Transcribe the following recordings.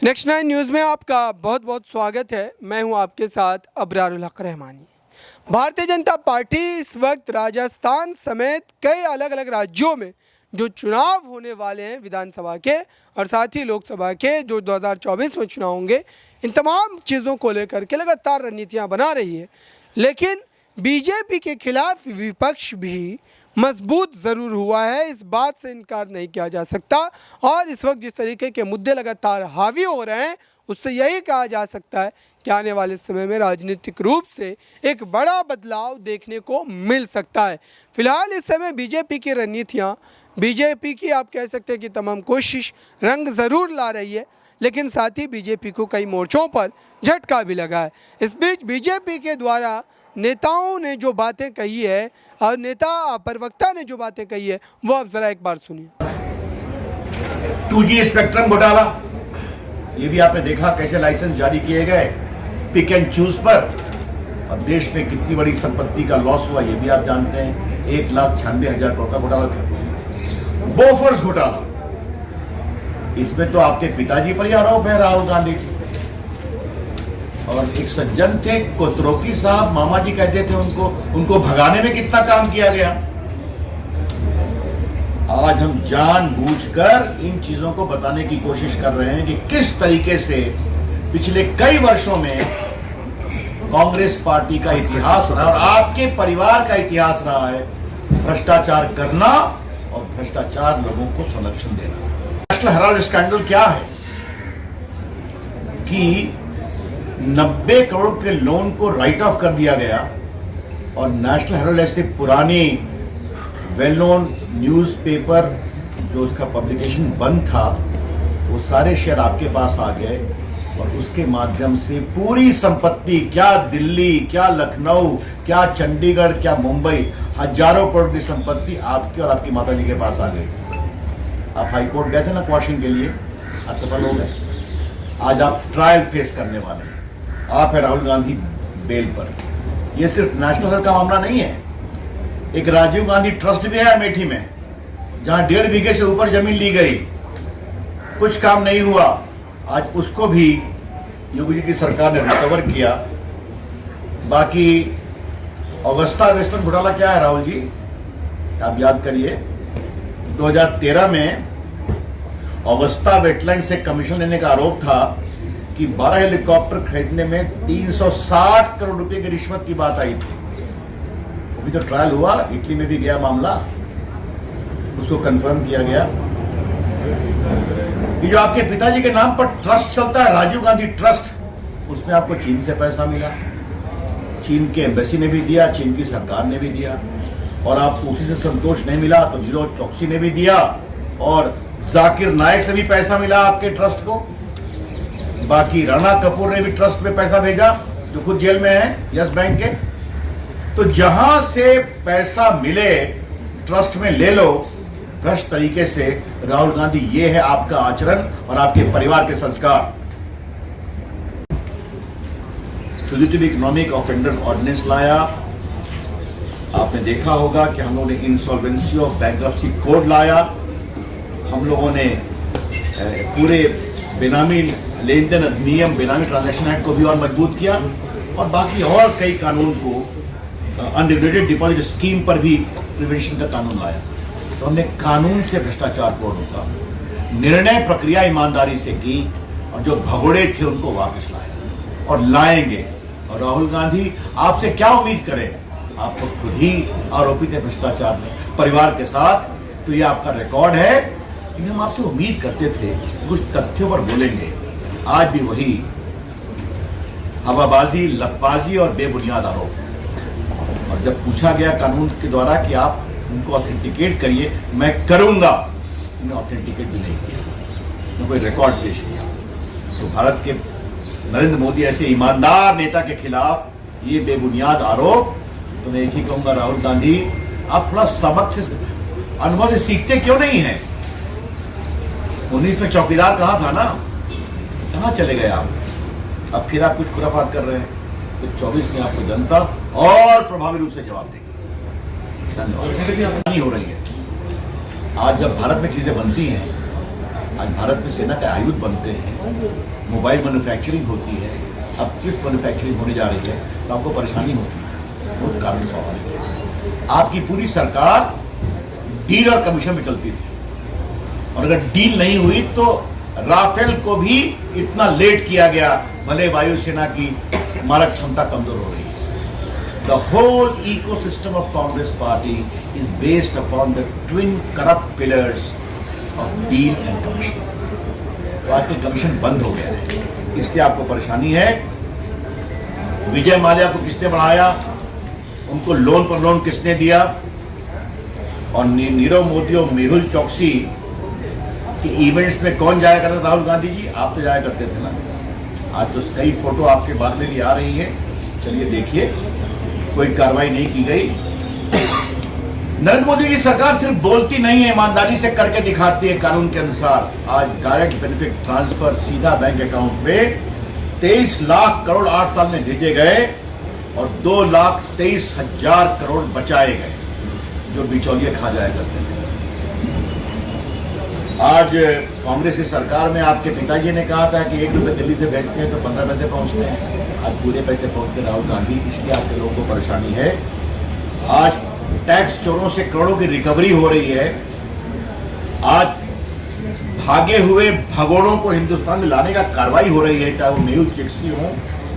Next 9 news में आपका बहुत बहुत स्वागत है। मैं हूं आपके साथ अबरारुल हक रहमानी। भारतीय जनता पार्टी इस वक्त राजस्थान समेत कई अलग अलग राज्यों में जो चुनाव होने वाले हैं विधानसभा के और साथ ही लोकसभा के जो 2024 में चुनाव होंगे, इन तमाम चीज़ों को लेकर के लगातार रणनीतियाँ बना रही है। लेकिन बीजेपी के खिलाफ विपक्ष भी मजबूत ज़रूर हुआ है, इस बात से इनकार नहीं किया जा सकता। और इस वक्त जिस तरीके के मुद्दे लगातार हावी हो रहे हैं, उससे यही कहा जा सकता है कि आने वाले समय में राजनीतिक रूप से एक बड़ा बदलाव देखने को मिल सकता है। फिलहाल इस समय बीजेपी की रणनीतियाँ, बीजेपी की आप कह सकते हैं कि तमाम कोशिश रंग ज़रूर ला रही है, लेकिन साथ ही बीजेपी को कई मोर्चों पर झटका भी लगा है। इस बीच बीजेपी के द्वारा नेताओं ने जो बातें कही है और नेता प्रवक्ता ने जो बातें कही है, वो आप जरा एक बार सुनिए। 2G स्पेक्ट्रम घोटाला, ये भी आपने देखा कैसे लाइसेंस जारी किए गए पिक एंड चूज पर, और देश में कितनी बड़ी संपत्ति का लॉस हुआ ये भी आप जानते हैं। 1,96,000 करोड़ का घोटाला था। बोफोर्स घोटाला, इसमें तो आपके पिताजी पर ही आरोप है, राहुल गांधी। और एक सज्जन थे कोतरोकी साहब, मामा जी कहते थे उनको भगाने में कितना काम किया गया। आज हम जानबूझकर इन चीजों को बताने की कोशिश कर रहे हैं कि किस तरीके से पिछले कई वर्षों में कांग्रेस पार्टी का इतिहास रहा और आपके परिवार का इतिहास रहा है भ्रष्टाचार करना और भ्रष्टाचार लोगों को संरक्षण देना। नेशनल हेराल्ड स्कैंडल क्या है कि 90 करोड़ के लोन को राइट ऑफ कर दिया गया और नेशनल हेराल्ड ऐसे पुरानी वेल नोन न्यूज़पेपर जो उसका पब्लिकेशन बंद था, वो सारे शेयर आपके पास आ गए और उसके माध्यम से पूरी संपत्ति, क्या दिल्ली, क्या लखनऊ, क्या चंडीगढ़, क्या मुंबई, हजारों करोड़ की संपत्ति आपकी और आपकी माताजी के पास आ गई। आप हाईकोर्ट गए थे ना क्वाशिंग के लिए, असफल हो गए। आज आप ट्रायल फेस करने वाले हैं। आप है राहुल गांधी बेल पर। यह सिर्फ नेशनल हेल्थ का मामला नहीं है, एक राजीव गांधी ट्रस्ट भी है अमेठी में, जहां 1.5 बीघे से ऊपर जमीन ली गई, कुछ काम नहीं हुआ। आज उसको भी योगी जी की सरकार ने रिकवर किया। बाकी ऑगस्टा वेस्टर्न घोटाला क्या है राहुल जी, आप याद करिए। 2013 में ऑगस्टा वेटलैंड से कमीशन लेने का आरोप था कि 12 हेलीकॉप्टर खरीदने में 360 करोड़ रुपए की रिश्वत की बात आई थी। अभी तो ट्रायल हुआ, इटली में भी गया मामला, उसको कंफर्म किया गया कि जो आपके पिताजी के नाम पर ट्रस्ट चलता है, राजीव गांधी ट्रस्ट, उसमें आपको चीन से पैसा मिला। चीन के एम्बेसी ने भी दिया, चीन की सरकार ने भी दिया, और आपको उसी से संतोष नहीं मिला तो जीरो चौकसी ने भी दिया, और जाकिर नायक से भी पैसा मिला आपके ट्रस्ट को। बाकी राणा कपूर ने भी ट्रस्ट में पैसा भेजा, जो खुद जेल में है, यस बैंक के। तो जहां से पैसा मिले ट्रस्ट में ले लो भ्रष्ट तरीके से। राहुल गांधी, ये है आपका आचरण और आपके परिवार के संस्कार। फ्यूजिटिव इकोनॉमिक ऑफेंडर ऑर्डिनेंस लाया, आपने देखा होगा कि हम लोगों ने इंसॉल्वेंसी और बैंक्रप्सी कोड लाया, हम लोगों ने पूरे बेनामी लेन देन अधिनियम, बेनामी ट्रांजैक्शन एक्ट को भी और मजबूत किया, और बाकी और कई कानून को, अनरेगुलेटेड डिपॉजिट स्कीम पर भी प्रिवेंशन का कानून लाया। तो हमने कानून से भ्रष्टाचार को रोका, निर्णय प्रक्रिया ईमानदारी से की, और जो भगोड़े थे उनको वापस लाया और लाएंगे। और राहुल गांधी आपसे क्या उम्मीद करें, आप तो खुद ही आरोपित है भ्रष्टाचार में परिवार के साथ। तो ये आपका रिकॉर्ड है, लेकिन हम आपसे उम्मीद करते थे कुछ तथ्यों पर बोलेंगे। आज भी वही हवाबाजी, लफबाजी और बेबुनियाद आरोप। और जब पूछा गया कानून के द्वारा कि आप उनको ऑथेंटिकेट करिए, मैं करूंगा, उन्हें ऑथेंटिकेट भी नहीं किया, न कोई रिकॉर्ड पेश किया। तो भारत के नरेंद्र मोदी ऐसे ईमानदार नेता के खिलाफ ये बेबुनियाद आरोप, तो मैं एक ही कहूंगा, राहुल गांधी, आप थोड़ा सबक से, अनुभव से सीखते क्यों नहीं है? 19 में चौकीदार कहाँ था ना, कहाँ चले गए आप? अब फिर आप कुछ खुराफात कर रहे हैं। तो 24 में आपको जनता और प्रभावी रूप से जवाब देगी। धन्यवाद। हो रही है आज जब भारत में चीजें बनती हैं आज भारत में सेना के आयुध बनते हैं, मोबाइल मैन्युफैक्चरिंग होती है, अब चिप मैन्युफैक्चरिंग होने जा रही है, तो आपको परेशानी होती है। बहुत कारण स्वाभाविक है। आपकी पूरी सरकार डील और कमीशन पे चलती थी, और अगर डील नहीं हुई तो राफेल को भी इतना लेट किया गया, भले वायुसेना की मारक क्षमता कमजोर हो रही है। The whole ecosystem of Congress party is based upon the twin corrupt pillars of deal and commission. तो आज के कमीशन बंद हो गया है, इसलिए आपको परेशानी है। विजय माल्या को किसने बढ़ाया, उनको लोन पर लोन किसने दिया, और नीरव मोदी और मेहुल चौकसी कि इवेंट्स में कौन जाया करता था? राहुल गांधी जी, आप तो जाया करते थे ना। आज तो कई फोटो आपके बाद में भी आ रही है, चलिए देखिए, कोई कार्रवाई नहीं की गई। नरेंद्र मोदी की सरकार सिर्फ बोलती नहीं है, ईमानदारी से करके दिखाती है कानून के अनुसार। आज डायरेक्ट बेनिफिट ट्रांसफर सीधा बैंक अकाउंट में 23 लाख करोड़ 8 साल में भेजे गए, और 2,23,000 करोड़ बचाए गए, जो बिचौलिए खा जाया करते थे। आज कांग्रेस की सरकार में आपके पिताजी ने कहा था कि 1 रुपये दिल्ली से भेजते हैं तो 15 पैसे पहुंचते हैं, आज पूरे पैसे पहुंचते राहुल गांधी, इसलिए आपके लोगों को परेशानी है। आज टैक्स चोरों से करोड़ों की रिकवरी हो रही है। आज भागे हुए भगोड़ों को हिंदुस्तान में लाने का कार्रवाई हो रही है, चाहे वो मेहुल चोकसी हो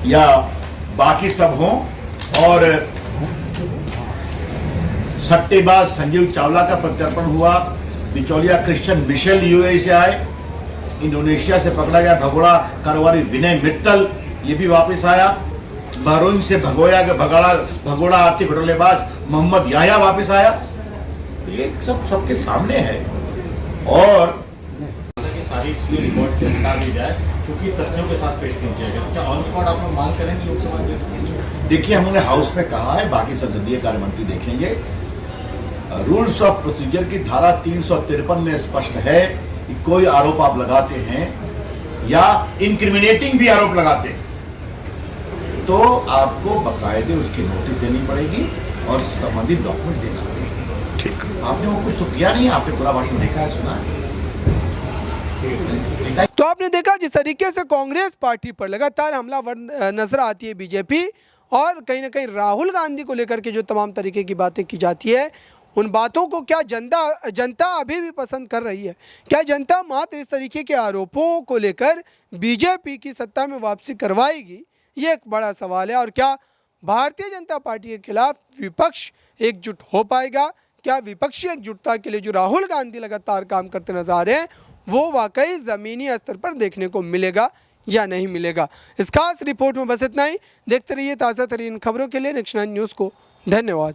या बाकी सब हो। और सट्टेबाज संजीव चावला का प्रत्यर्पण हुआ, बिचौलिया क्रिश्चियन मिशेल यूएई से आए, इंडोनेशिया से पकड़ा गया भगोड़ा कारोबारी विनय मित्तल, ये भी वापस आया, बहरीन से भगोड़ा आर्थिक घोटालेबाज मोहम्मद याह्या वापस आया। ये सब सबके सामने है। और सारी चीजें रिकॉर्ड से हटा दी जाए, क्योंकि तथ्यों के साथ पेश नहीं किया गया। क्या ऑन रिकॉर्ड आप लोग मांग करेंगे लोकसभा अध्यक्ष? देखिए, हमने हाउस में कहा है, बाकी संसदीय कार्य मंत्री देखेंगे। रूल्स ऑफ प्रोसीजर की धारा 353 में स्पष्ट है कि कोई आरोप आप लगाते हैं या इंक्रिमिनेटिंग भी आरोप लगाते हैं तो आपको बकायदे उसकी नोटिस देनी पड़ेगी और संबंधित डॉक्यूमेंट देना पड़ेगा। ठीक, आपने वो कुछ तो किया नहीं, आपने पूरा भाषण देखा है, सुना है। तो आपने देखा जिस तरीके से कांग्रेस पार्टी पर लगातार हमलावर नजर आती है बीजेपी, और कहीं ना कहीं राहुल गांधी को लेकर के जो तमाम तरीके की बातें की जाती है, उन बातों को क्या जनता अभी भी पसंद कर रही है? क्या जनता मात्र इस तरीके के आरोपों को लेकर बीजेपी की सत्ता में वापसी करवाएगी? ये एक बड़ा सवाल है। और क्या भारतीय जनता पार्टी के खिलाफ विपक्ष एकजुट हो पाएगा? क्या विपक्षी एकजुटता के लिए जो राहुल गांधी लगातार काम करते नजर आ रहे हैं, वो वाकई ज़मीनी स्तर पर देखने को मिलेगा या नहीं मिलेगा? इस खास रिपोर्ट में बस इतना ही। देखते रहिए ताज़ा तरीन खबरों के लिए नेक्स्ट 9 न्यूज़ को। धन्यवाद।